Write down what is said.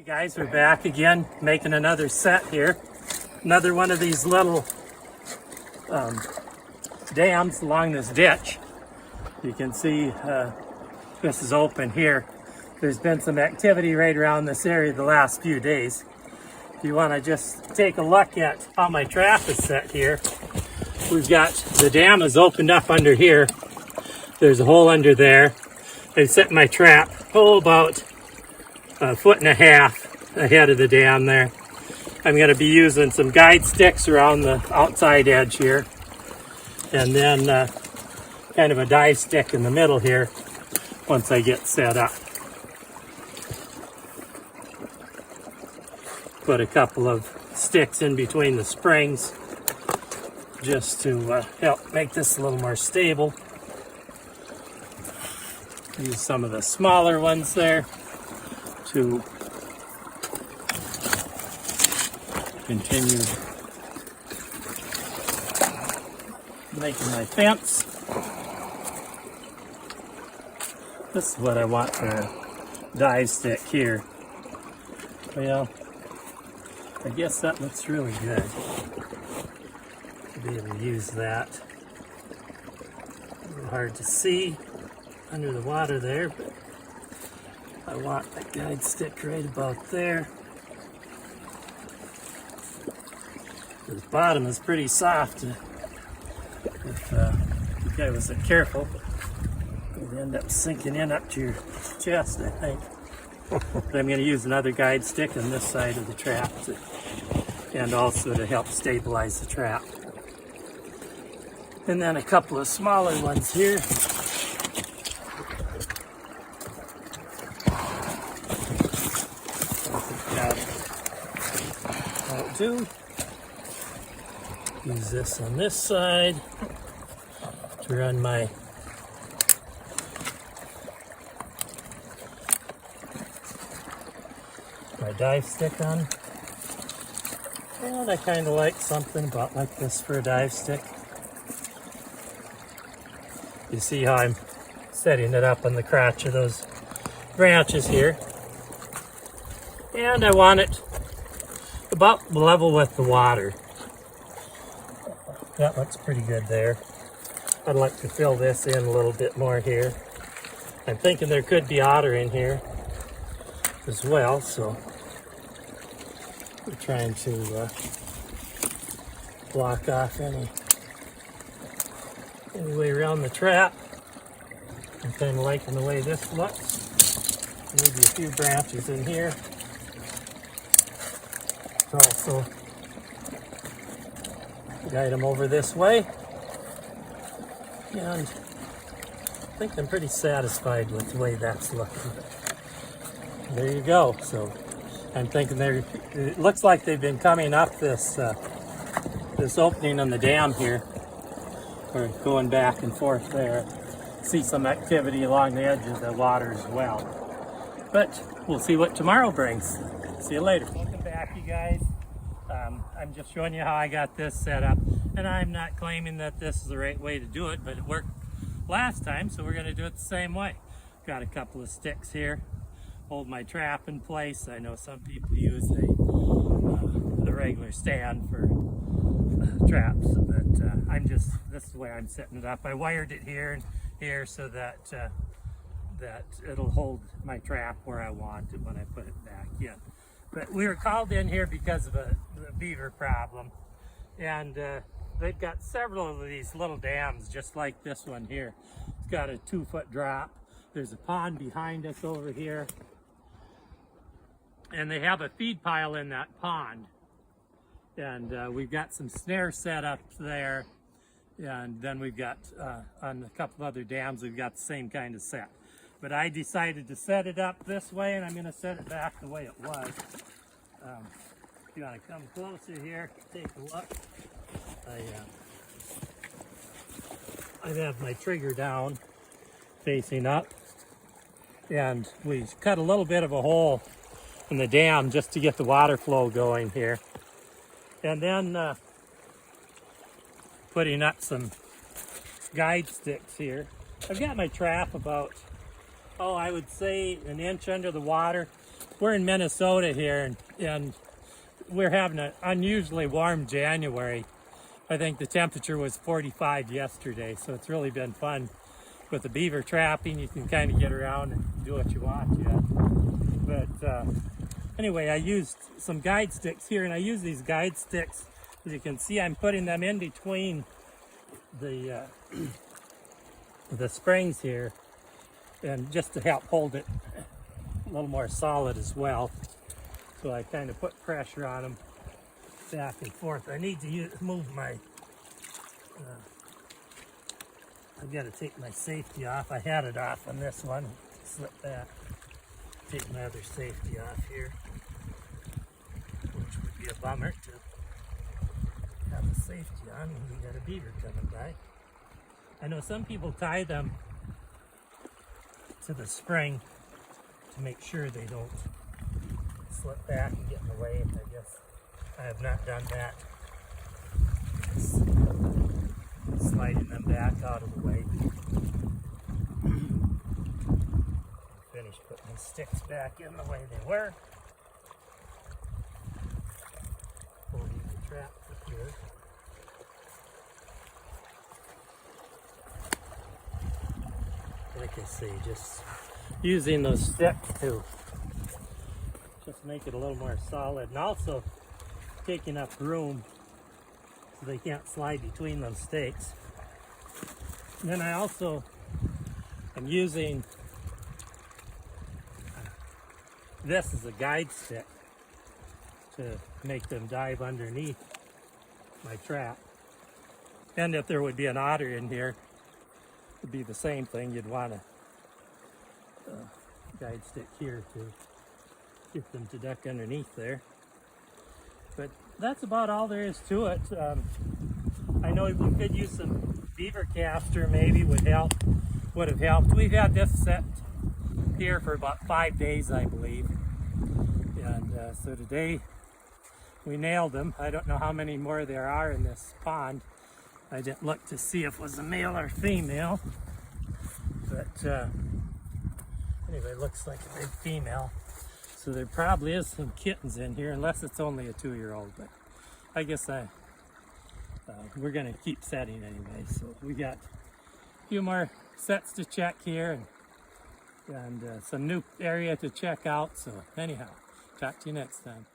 Okay guys, we're back again making another set here. Another one of these little dams along this ditch. You can see this is open here. There's been some activity right around this area the last few days. If you want to just take a look at how my trap is set here, we've got the dam is opened up under here. There's a hole under there. I set my trap about 1.5 foot ahead of the dam there. I'm going to be using some guide sticks around the outside edge here, and then kind of a dive stick in the middle here once I get set up. Put a couple of sticks in between the springs just to help make this a little more stable. Use some of the smaller ones there to continue making my fence. This is what I want for a dive stick here. Well, I guess that looks really good to be able to use that. A little hard to see under the water there, but I want a guide stick right about there. The bottom is pretty soft. If you guys wasn't careful, it would end up sinking in up to your chest, I think. But I'm going to use another guide stick on this side of the trap and also to help stabilize the trap. And then a couple of smaller ones here. That'll do. Use this on this side to run my dive stick on. And I kind of like something about like this for a dive stick. You see how I'm setting it up on the crotch of those branches here. And I want it about level with the water. That looks pretty good there. I'd like to fill this in a little bit more here. I'm thinking there could be otter in here as well, so we're trying to block off any way around the trap. I'm kind of liking the way this looks. Maybe a few branches in here. Also guide them over this way, and I think I'm pretty satisfied with the way that's looking. There you go. So I'm thinking it looks like they've been coming up this this opening on the dam here, or going back and forth there. See some activity along the edge of the water as well. But we'll see what tomorrow brings. See you later. Welcome back, you guys. I'm just showing you how I got this set up, and I'm not claiming that this is the right way to do it, but it worked last time, so we're going to do it the same way. Got a couple of sticks here, hold my trap in place. I know some people use the regular stand for traps, but this is the way I'm setting it up. I wired it here and here so that that it'll hold my trap where I want it when I put it back in. But we were called in here because of the beaver problem, and they've got several of these little dams just like this one here. It's got a 2-foot drop. There's a pond behind us over here, and they have a feed pile in that pond, and we've got some snares set up there, and then we've got on a couple other dams we've got the same kind of set. But I decided to set it up this way, and I'm going to set it back the way it was. If you want to come closer here, take a look. I have my trigger down, facing up, and we cut a little bit of a hole in the dam just to get the water flow going here. And then putting up some guide sticks here. I've got my trap about, I would say 1 inch under the water. we're in Minnesota here, and we're having an unusually warm January. I think the temperature was 45 yesterday, so it's really been fun with the beaver trapping. You can kind of get around and do what you want. Yeah. But anyway, I used some guide sticks here, and I use these guide sticks. As you can see, I'm putting them in between the springs here, and just to help hold it a little more solid as well. So I kind of put pressure on them back and forth. I need to move my, I've got to take my safety off. I had it off on this one, slip that. Take my other safety off here, which would be a bummer to have the safety on when you got a beaver coming by. I know some people tie them to the spring to make sure they don't slip back and get in the way. I guess I have not done that. Just sliding them back out of the way. Finish putting these sticks back in the way they were. Holding the trap up here. Like I say, just using those sticks to just make it a little more solid, and also take enough room so they can't slide between those stakes. And then I also am using this as a guide stick to make them dive underneath my trap. And if there would be an otter in here, it would be the same thing. You'd want a guide stick here to get them to duck underneath there. But that's about all there is to it. I know we could use some beaver caster, maybe would have helped. We've had this set here for about 5 days, I believe. And so today we nailed them. I don't know how many more there are in this pond. I didn't look to see if it was a male or female. But anyway, it looks like a big female. So there probably is some kittens in here, unless it's only a 2-year-old. But I guess we're gonna keep setting anyway. So we got a few more sets to check here, and some new area to check out. So anyhow, talk to you next time.